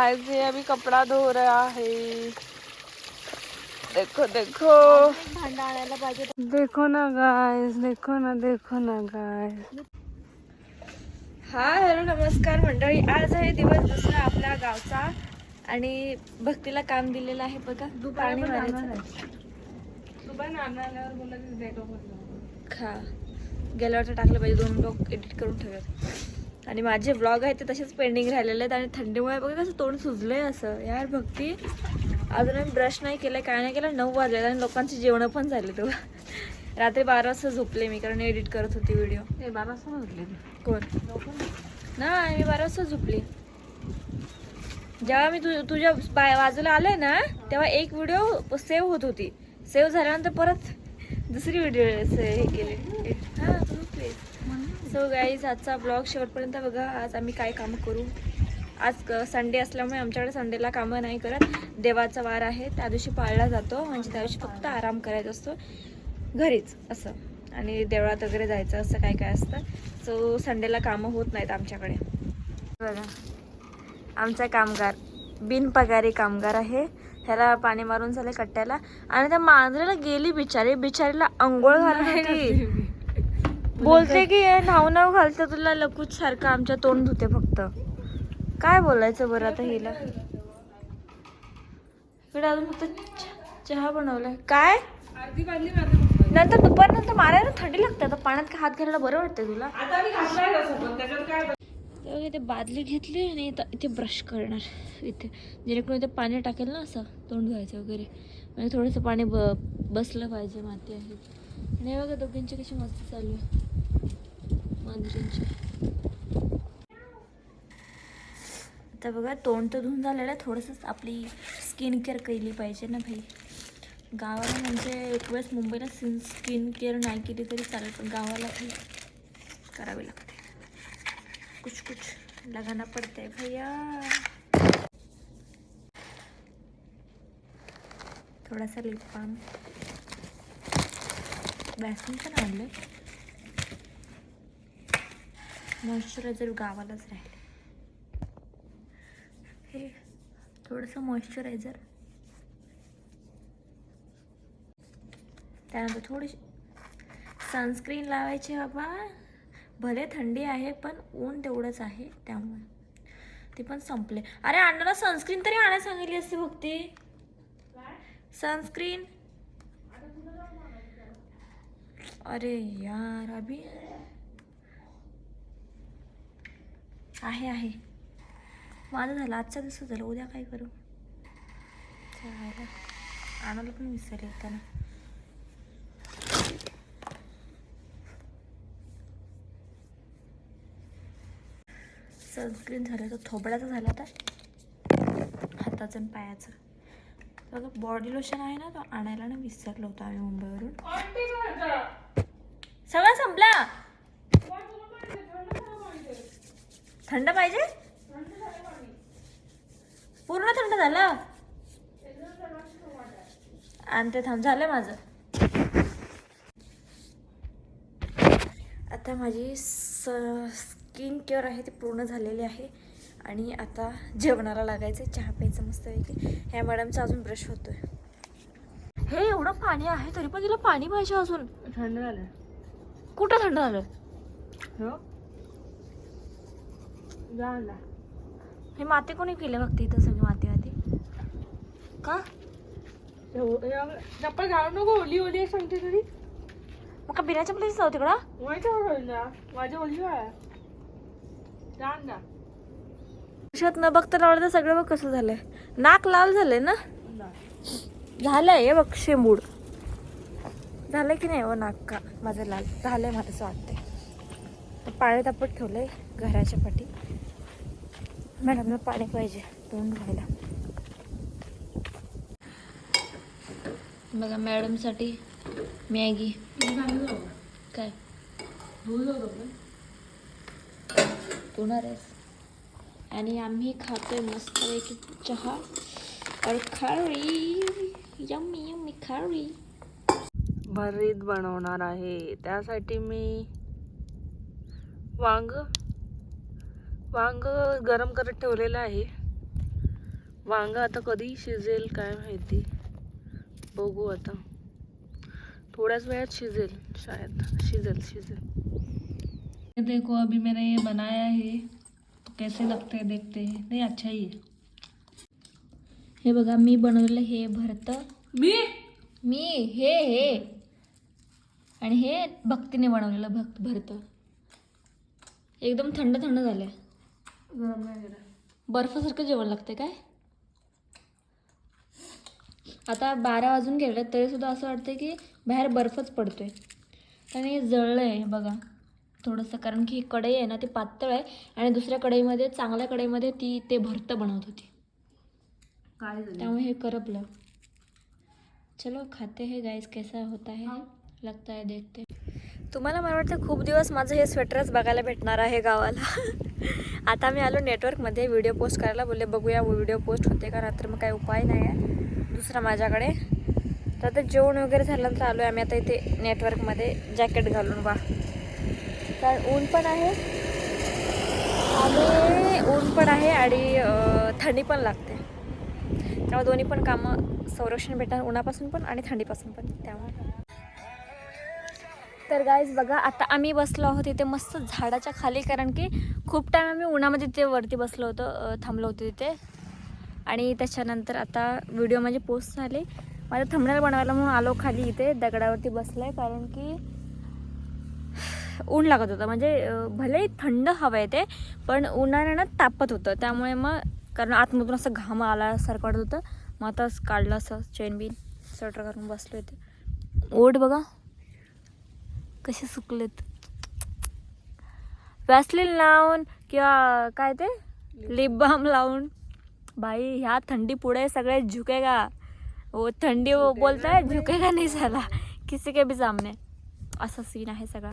Guys ये अभी कपड़ा धो रहा है। देखो देखो देखो ना गाइस, देखो ना गाइस। हाय हॅलो नमस्कार मंडळी, आज आहे दिवस दुसरा आपल्या गावचा आणि भक्तीला काम दिलेलं आहे बघा, पाणी मारायचं. खा गेल्यावर टाकलं पाहिजे, 2 ब्लॉग एडिट करून ठेवत आणि माझे ब्लॉग आहेत ते तसेच पेंडिंग राहिलेले आहेत. आणि थंडीमुळे बघा कसं तोंड सुजलंय असं. यार भक्ती अजून आम्ही ब्रश नाही केलं, काय नाही केलं, 9 वाजले आणि लोकांची जेवणं पण झाली. तेव्हा रात्री 12 वाजता झोपले मी, कारण एडिट करत होती व्हिडिओ. 12 वाजता झोपले कोण? नाही, मी 12 वाजता झोपली. जेव्हा मी तुझ्या बाजूला आले ना तेव्हा एक व्हिडिओ सेव्ह होत होती. सेव्ह झाल्यानंतर परत दुसरी व्हिडिओ हे केले. हां प्लीज. सो गाईज आजचा ब्लॉग शेवटपर्यंत बघा. आज आम्ही काय कामं करू. आज संडे असल्यामुळे आमच्याकडे संडेला कामं नाही करत. देवाचा वार आहे, त्या दिवशी पाळला जातो, म्हणजे त्या दिवशी फक्त आराम करायचा असतो घरीच असं. आणि देवळात वगैरे जायचं असं काय काय असतं. सो संडेला कामं होत नाहीत आमच्याकडे. बघा आमचा कामगार बिनपगारी कामगार आहे. ह्याला पाणी मारून झाले कट्ट्याला आणि त्या मांजरेला गेली बिचारीला अंघोळ घालण्यासाठी. बोलते की नाव घालते तुला लकूच सारखं, आमच्या तोंड धुते फक्त. काय बोलायचं बरं आता हिला. इकडे अजून फक्त चहा बनवलाय. काय नंतर दुपारनंतर मारायला थंडी लागते. आता पाण्यात हात घालायला बरं वाटतंय तुला. इथे बादली घेतली आणि इथे ब्रश करणार इथे, जेणेकरून इथे पाणी टाकेल ना असं तोंड धुवायचं वगैरे, म्हणजे थोडंसं पाणी बसलं पाहिजे. माती आहे आणि हे बघा दोघींची कशी मस्ती चालू आहे मांजरींची. आता बघा तोंड तर धुवून झालेलं आहे, थोडंसं आपली स्किन केअर केली पाहिजे ना भाई. गावाला म्हणजे एक वेळेस मुंबईला स्किन केअर नाही केली तरी चालेल, पण गावाला काही करावी लागते. कुछ लगाना पड़ता है भैया. थोडासा लिप बाम, वॅक्सिन पण आणलं. मॉइश्चरायझर गावालाच राहिले. हे थोडंसं मॉइश्चरायझर, त्यानंतर थोडीशी सनस्क्रीन लावायची बाबा. भले थंडी आहे पण ऊन तेवढंच आहे त्यामुळे ते पण संपले. अरे अण्णाला सनस्क्रीन तरी आणायला सांगितली असते भक्ती. सनस्क्रीन अरे यार अभी आहे माझं झालं. आजच्या दिवसात झालं, उद्या काय करू. आणायला पण विसरले त्यांना. सनस्क्रीन झालं तर थोबड्याचं झालं, आता हाताचं आणि पायाचं. बघा बॉडी लोशन आहे ना, तो आणायला ना विसरलो होतो आम्ही मुंबईवरून. सगळं संपला. थंड पाहिजे, पूर्ण थंड झालं. आणि ते थांब झालं माझं. आता माझी स्किन केअर आहे ते पूर्ण झालेली आहे आणि आता जेवणाला लागायचं. चहा प्यायचं मस्त पैकी. ह्या मॅडमचा अजून ब्रश होतोय. हे एवढं पाणी आहे तरी पण तिला पाणी पाहिजे अजून. थंड झालं. कुठं थंड झालं. हे माती कोणी केलं बघते इथं, सगळी माती का. चप्पल घालू नको, ओली ओली सांगते तरी. मग का बिना चपलीच जाऊ तिकडं. माझ्या ओली आहे. न बघता लावलं तर सगळं बघ कसं झालंय. नाक लाल झालंय ना. झालंय हे बघ, शेंबूड झालंय की नाही. नाक का माझं लाल झालंय, मला असं वाटतंय. पाणी तापत ठेवलंय घराच्या पाठी. मॅडमला पाणी पाहिजे तोंड धुवायला. बघा मॅडमसाठी मॅगी. काय होणार आहेस. आणि आम्ही खातोय मस्तपैकी चहा और खारी. यम्मी यम्मी खारी. भरीत बनवणार आहे, त्यासाठी मी वांग गरम करत ठेवलेलं आहे. वांगा आता कधी शिजेल काय माहिती, बघू आता. थोड्याच वेळात शिजेल शायद, शिजेल. देखो अभी मैंने ये बनाया है, तो कैसे लगते हैं देखते हैं. नहीं अच्छा ही है. हे बघा मी बनवलेलं हे भरतं. मी हे आणि हे भक्तीने बनवलेलं भरतं. एकदम थंड झालंय. गरम नाही गेला. बर्फासारखं जेवण लागते काय. आता 12 वाजून गेले तरी सुद्धा असं वाटतं की बाहेर बर्फच पडतोय. आणि हे जळलंय बघा थोडंसं, कारण की ही कढई आहे ना ती पातळ आहे आणि दुसऱ्या कढईमध्ये, चांगल्या कढईमध्ये ते भरतं बनवत होती, काय झालं त्यामुळे हे करपलं. चलो खाते हैं गाइस, कैसा होता है लगता है देखते. तुम्हाला मला वाटतं खूप दिवस माझं हे स्वेटरच बघायला भेटणार आहे गावाला. आता मी आलो नेटवर्कमध्ये व्हिडिओ पोस्ट करायला. बोलले बघूया व्हिडिओ पोस्ट होते का, रात्र मग काही उपाय नाही आहे दुसरा माझ्याकडे. तर आता जेवण वगैरे झाल्यानंतर आलो आहे आम्ही आता इथे नेटवर्कमध्ये जॅकेट घालून. वा कारण ऊन पण आहे आणि थंडी पण लागते, त्यामुळे दोन्ही पण कामं संरक्षण भेटणार उन्हापासून पण आणि थंडीपासून पण. त्यामुळे तर गाईज बघा आता आम्ही बसलो आहोत इथे मस्त झाडाच्या खाली, कारण की खूप टाईम आम्ही उन्हामध्ये तिथे वरती बसलो होतो, थांबलो होतो तिथे. आणि त्याच्यानंतर आता व्हिडिओ म्हणजे पोस्ट झाले. माझं थंबनेल बनवायला म्हणून आलो खाली इथे दगडावरती बसलाय, कारण की ऊन लागत होतं. म्हणजे भलेही थंड हवा येते पण उन्हाळ्यानं तापत होतं, त्यामुळे मग कारण आतमधून असं घाम आल्यासारखं वाटत होतं. मग आताच काढलं असं चेन बिन स्वेटर घालून बसलो इथे. ओठ बघा कसे सुकलेत. वॅसलीन लावून किंवा काय ते लिप बाम लावून भाई ह्या थंडी पुढे सगळे झुकेगा. वो थंडी वो बोलता है झुकेगा नहीं साला किसी के भी सामने. असा सीन आहे सगळा.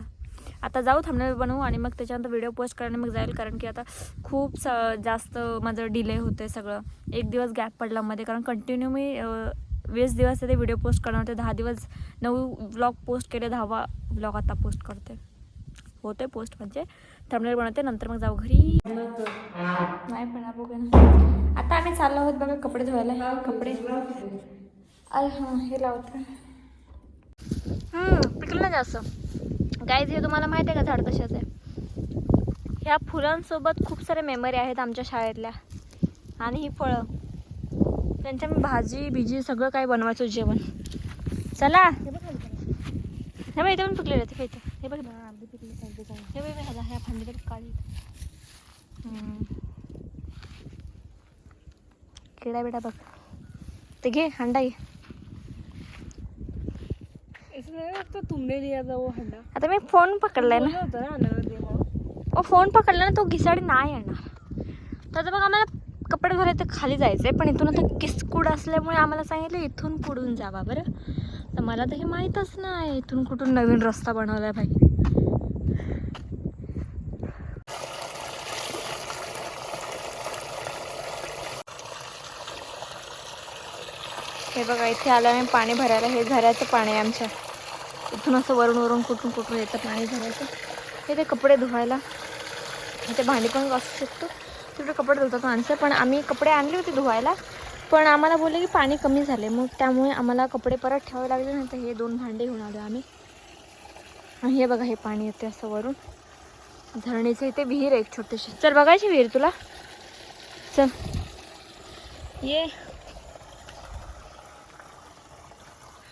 आता जाऊ थंबनेल बनवू आणि मग त्याच्यानंतर व्हिडिओ पोस्ट करायला मग जाईल, कारण की आता खूप जास्त माझं डिले होतं आहे सगळं. एक दिवस गॅप पडला मध्ये, कारण कंटिन्यू मी 20 दिवस ते व्हिडिओ पोस्ट करणार होते. 10 दिवस 9 व्लॉग पोस्ट केले, 10वा व्लॉग आता पोस्ट करते. होते पोस्ट म्हणजे थंबनेल बनवते, नंतर मग जाऊ घरी. नाही पण बघा ना आता आम्ही चाललो आहोत बघा कपडे धुवायला. कपडे अरे हां हे लावतं पिकलं ना जास्त. गाईज हे तुम्हाला माहिती आहे का झाड कशाचं आहे. ह्या फुलांसोबत खूप सारे मेमरी आहेत आमच्या शाळेतल्या. आणि ही फळं त्यांच्या मी भाजी बिजी सगळं काही बनवायचं जेवण. चला हे बघ इथे पण पिकलेलं आहे. ते हे बघ अर्धी पिकले हे बघ ह्याला ह्या फांदी तर काळी किडा बिडा बघ. ते घे हंडा घे. तुमने लिया था वो हंडा. आता मी फोन पकडलाय ना, होता ना आणायला. फोन पकडला ना तो घिसाडी नाही येणार. तर आता बघ आम्हाला कपडे धुवायला तर खाली जायचं आहे, पण इथून आता किसकूड असल्यामुळे आम्हाला सांगितलं इथून पुढून जावा बरं. तर मला तर हे माहीतच नाही इथून कुठून नवीन रस्ता बनवला आहे भाई. हे बघा इथे आलं मी पाणी भरायला. हे झऱ्याचं पाणी आहे आमच्या. इथून असं वरून कुठून येतं पाणी झऱ्याचं. हे ते कपडे धुवायला. इथे भांडी पण घासू शकतो. तिकडे कपडे धुतात माणसं, पण आम्ही कपडे आणले होते धुवायला, पण आम्हाला बोलले की पाणी कमी झाले, मग त्यामुळे आम्हाला कपडे परत ठेवावे लागले. नाही तर हे 2 भांडे घेऊन आलो आम्ही. आणि हे बघा हे पाणी येते असं वरून झरणीचं. इथे विहीर आहे एक छोटीशी. चल बघायची विहीर तुला. चल ये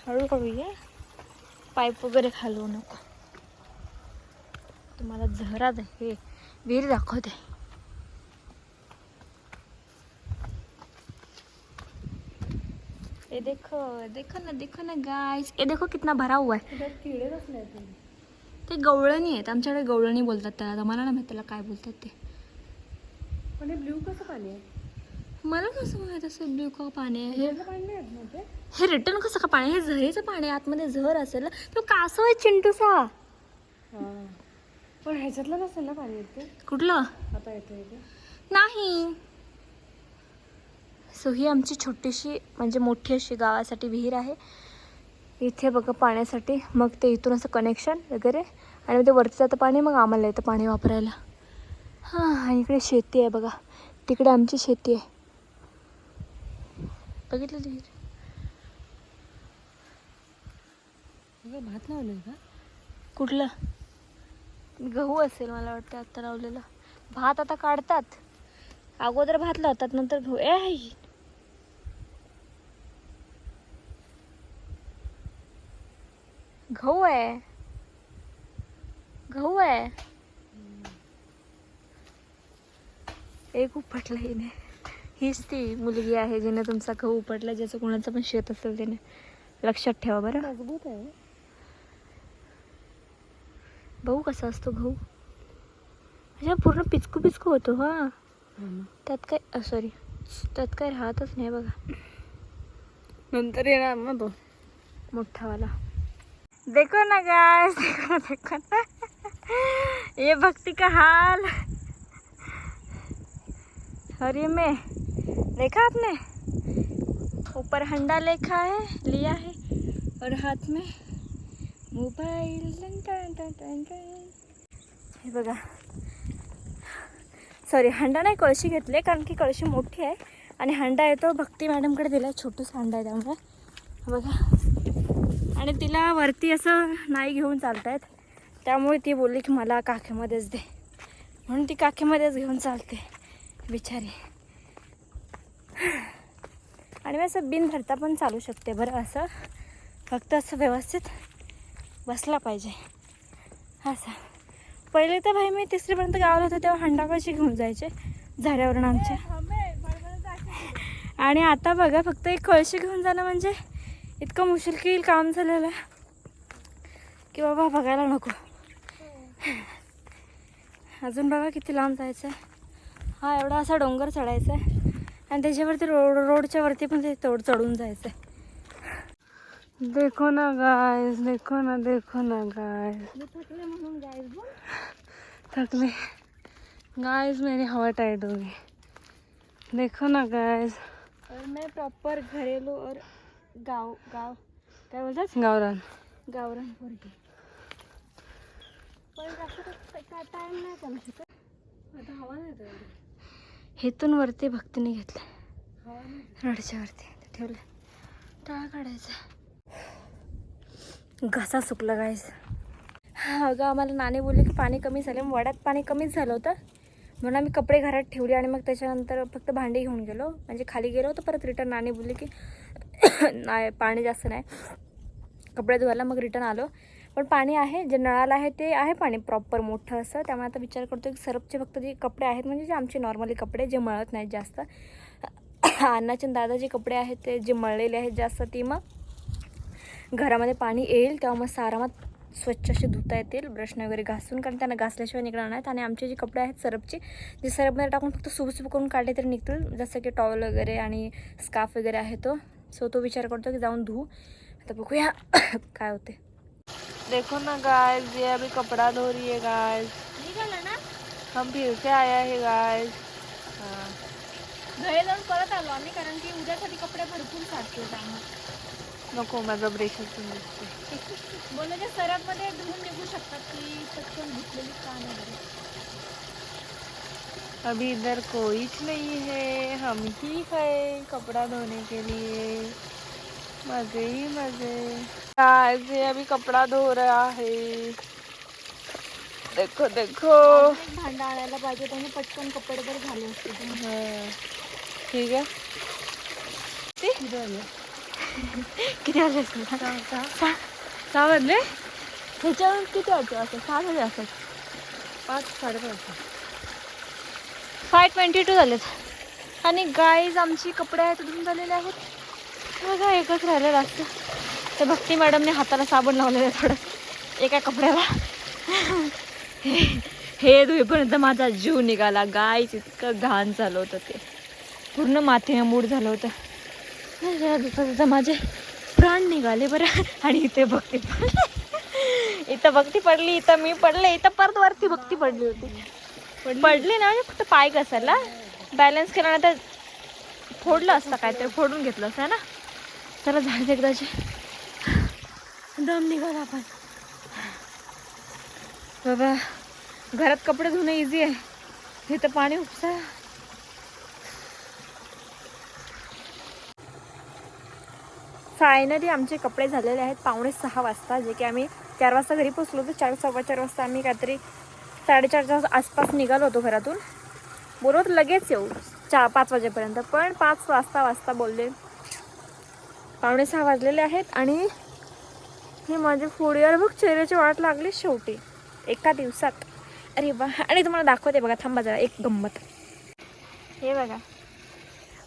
हळूहळू ये, पाईप वगैरे खालवू नको. तुम्हाला झरात हे विहीर दाखवते. ये देखो ना गाइस, ये देखो कितना भरा हुआ है. किडे कसले आहेत. ते गवळणी आहेत आमच्याकडे. गवळणी बोलतात त्याला. मला नाही माहिती त्याला काय बोलतात ते. पण हे ब्ल्यू कसं पाणी आहे. मला कसं माहित असं ब्ल्यू का पाणी आहे. पाणी नाही. हे रिटर्न कसं का पाणी. हे झरीचं पाणी आहे. आतमध्ये झर असेल ना. तो कासव आहे चिंटूसा. पण ह्याच्यातलं नसेल ना पाणी येते. कुठलं आता येतं इथे नाही. सो ही आमची छोटीशी म्हणजे मोठी अशी गावासाठी विहीर आहे. इथे बघा पाण्यासाठी. मग ते इथून असं कनेक्शन वगैरे आणि मग ते वरती जातं पाणी, मग आम्हाला येतं पाणी वापरायला. हां आणि इकडे शेती आहे बघा. तिकडे आमची शेती आहे. बघितलं विहीर? भात लावलंय का? कुठलं? गहू असेल मला वाटतं आता लावलेलं. भात आता काढतात, अगोदर भात लावतात नंतर गहू. गहू आहे, गहू आहे. एक उपटला हिने. हीच ती मुलगी आहे जिने तुमचा गहू उपटला, ज्याचं कोणाचं पण शेत असेल त्याने. लक्षात ठेवा बरं. मजबूत आहे. गहू कसा असतो गहू? अच्छा, पूर्ण पिचकू पिचकू होतो. हा, त्यात काय सॉरी, त्यात काय राहतच नाही बघा. नंतर येणार ना तो मोठावाला. देखो ना गाइस, देखो ना, देखो ना. ये भक्ति का हाल. और ये मैं, देखा आपने, ऊपर हंडा लिया है और हाथ में मोबाईल. हे बघा, सॉरी हंडा नाही, कळशी घेतली कारण की कळशी मोठी आहे आणि हंडा आहे तो भक्ती मॅडमकडे दिला. छोटूसा हंडा आहे त्यामुळे बघा. आणि तिला वरती असं नाही घेऊन चालतायत, त्यामुळे ती बोलली की मला काखेमध्येच दे, म्हणून ती काखेमध्येच घेऊन चालते बिचारी. आणि मी असं बिन धरता पण चालू शकते बरं. असं फक्त असं व्यवस्थित बसला पाहिजे असं. पहिले तर भाई मी तिसरीपर्यंत गावाला होते तेव्हा हंडा कशी घेऊन जायचे झाड्यावरून आमच्या. आणि आता बघा, फक्त एक कळशी घेऊन जाणं म्हणजे इतकं मुश्किल काम झालेलं की बाबा बघायला नको. अजून बघा किती लांब जायचं आहे. हा एवढा असा डोंगर चढायचा आहे आणि त्याच्यावरती रोडच्या वरती पण ते चढून जायचं आहे. देखो ना गाइस, देखो ना, देखो ना गाइस. थकले म्हणून गाइस बोल. थकले गाइस, मेरी हवा टाइट हो गई. देखो ना गाइस. और मैं प्रॉपर घरेलू और गाव काय बोलतात, गावरान पोरगी. पण जास्त टाइम नाही चालू शकत. आता हवा नाही तर हेतून वरती भक्तीने घेतलं, रडच्या वरती ठेवलं. टाळा काढायचा. घसा सुकला गाईस. अगं आम्हाला नानी बोलली की पाणी कमी झालं, वड्यात पाणी कमीच झालं होतं म्हणून आम्ही कपडे घरात ठेवले आणि मग त्याच्यानंतर फक्त भांडी घेऊन गेलो. म्हणजे खाली गेलो होतो, परत रिटर्न नानी बोलली की नाही पाणी जास्त नाही, कपडे धुवायला. मग रिटर्न आलो. पण पाणी आहे, जे नळाला आहे ते आहे पाणी प्रॉपर मोठं असं. त्यामुळे आता विचार करतो की सरपचे फक्त जे कपडे आहेत, म्हणजे जे आमचे नॉर्मली कपडे जे मळत नाहीत जास्त, अण्णाचे दादाचे कपडे आहेत ते जे मळलेले आहेत जास्त, ती मग घरामध्ये पाणी येईल तेव्हा मस्त आरामात स्वच्छ असे धुता येतील ब्रशने वगैरे घासून, कारण त्यांना घासल्याशिवाय निघणार नाहीत. आणि आमचे जे कपडे आहेत सरपचे, जे सरपमध्ये टाकून फक्त सुबसूब करून काढले तरी निघतील, जसं की टॉवेल वगैरे आणि स्कार्फ वगैरे आहे तो. सो तो विचार करतो की जाऊन धुवू. आता बघूया काय होते. देखो ना गाइस, ये अभी कपड़ा धो रही है गाइस. निघाला ना, हम फिर से आया है गाइस. हाँ, घरी जाऊन परत आलो आम्ही, कारण की उद्यासाठी कपडे भरपूर साठते. त्यामुळे नको माझा ब्रेशच नसते. बोलायच्या सरपमध्ये धुवून निघू शकतात की पटकन धुतलेली का नाही. अभी इधर कोई नहीं है, हम ही है कपड़ा धोने के लिए. मजे ही मजे. गाइस ये अभी कपड़ा धो रहा है. देखो देखो. भांडा आणायला पाहिजे, त्याने पटकन कपडे तर झाले असते. हाँ, ठीक है. किती वाजले? 6 वाजले. ह्याच्यावर किती वाजता असतात? 6 वाजले असतात. 5 साडेपाच. 5:22 झालेत. आणि गाईज आमची कपडे आहेत धुवून झालेले आहेत. बघा एकच राहिलेलं असतं. ते भक्ती मॅडमने हाताला साबण लावलेलं आहे थोडं एका कपड्याला. हे धुईपर्यंत माझा जीव निघाला गाईच, इतकं घाण झालं होतं ते, पूर्ण माथे मूड झालं होतं. दुसरं माझे प्राण निघाले बरं. आणि इथे भक्ती पडली, इथं भक्ती पडली, इथं मी पडले, इथं परत वरती भक्ती पडली होती. पडली ना, म्हणजे फक्त पाय घसरला, बॅलन्स केला ना तर फोडलं असतं काहीतरी, फोडून घेतलं असतं ना. चला झालं एकदाचे, दम निघाला. आपण बाबा घरात कपडे धुणं इझी आहे, इथं पाणी उपसा. फायनली आमचे कपडे झालेले आहेत 5:45 वाजता, जे की आम्ही 4 वाजता घरी पोचलो होतो. 4 4:15 वाजता आम्ही काहीतरी 4:30च्या आसपास निघालो होतो घरातून. बोलत लगेच येऊ 5 वाजेपर्यंत, पण 5 वाजता बोलले. 5:45 वाजलेले आहेत आणि हे माझे फूड यार बघ, चेहऱ्याची वाट लागली शेवटी एका दिवसात. अरे वा. आणि तुम्हाला दाखवते बघा, थांबा जरा एक गंमत. हे बघा,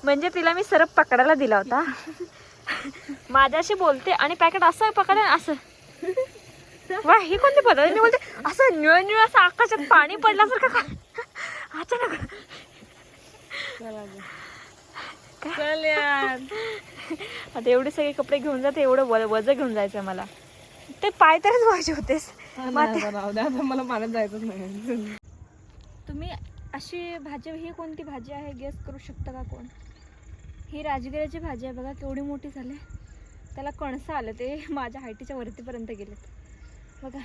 म्हणजे तिला मी सरप पकडायला दिला होता. माझ्याशी बोलते आणि पॅकेट असं पकडे असं. वा, ही कोणती पद्धत बोलते असं निळ निळ असं आकाशात पाणी पडल्यासारखं का अचानक. आता एवढे सगळे कपडे घेऊन जाते, एवढं वजन घेऊन जायचं मला. ते पाय तरच व्हायचे होतेस. मला पाण्यात जायचंच नाही. तुम्ही अशी भाजी, ही कोणती भाजी आहे गेस करू शकता का कोण? ही राजगिराची भाजी आहे बघा, केवढी मोठी झाली. त्याला कणसं आलं, ते माझ्या हाईटीच्या वरतीपर्यंत गेलेत बघा.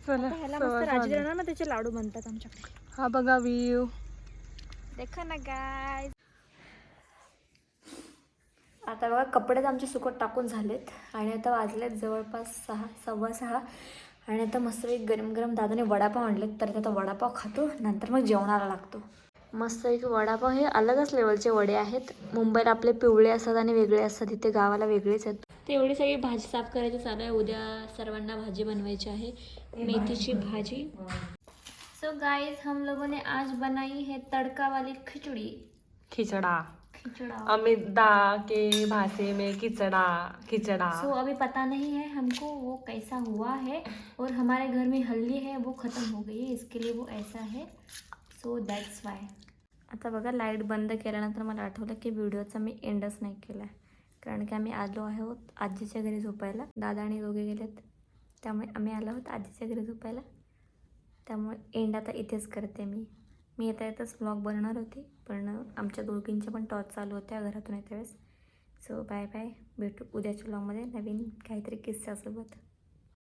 ह्याला मस्त राजगिरा ना त्याचे लाडू बनतात आमच्याकडे. हा बघा व्ह्यू, देखा ना गाय. आता बघा कपडे आमचे सुकत टाकून झालेत आणि आता वाजलेत जवळपास 6, 6:15. आणि आता मस्त एक गरम गरम दादाने वडापाव आणलेत, तर आता वडापाव खातो, नंतर मग जेवणाला लागतो. मस्त एक वडापाव. हे अलगच लेवलचे वडे आहेत. मुंबईला आपले पिवळे असतात आणि वेगळे असतात, इथे गावाला वेगळेच आहेत. तेवढी सगळी भाजी साफ करायची चालू आहे. उद्या सर्वांना भाजी बनवायची आहे, मेथीची भाजी. सो गाइस, हम लोगों ने आज बनाई है तड़का वाली खिचड़ी. खिचड़ा. खिचड़ा. अमित दा के भाषे में खिचड़ा. सो अभी पता नहीं है हमको वो कैसा हुआ है, और हमारे घर में हल्दी है वो ख़त्म हो गई है, इसके लिए वो ऐसा है. So that's why. आता बघा, लाईट बंद केल्यानंतर मला आठवलं की व्हिडिओचा मी एंडच नाही केला आहे, कारण की आम्ही आलो आहोत आजीच्या घरी झोपायला. दादा आणि दोघे गेलेत, त्यामुळे आम्ही आलो आहोत आजीच्या घरी झोपायला. त्यामुळे एंड आता इथेच करते मी येता येतच व्लॉग बनवणार होती, पण आमच्या दोघींच्या पण टॉर्च चालू होत्या घरातून येत्या वेळेस. सो बाय बाय, भेटू उद्याच्या व्लॉगमध्ये नवीन काहीतरी किस्सासोबत.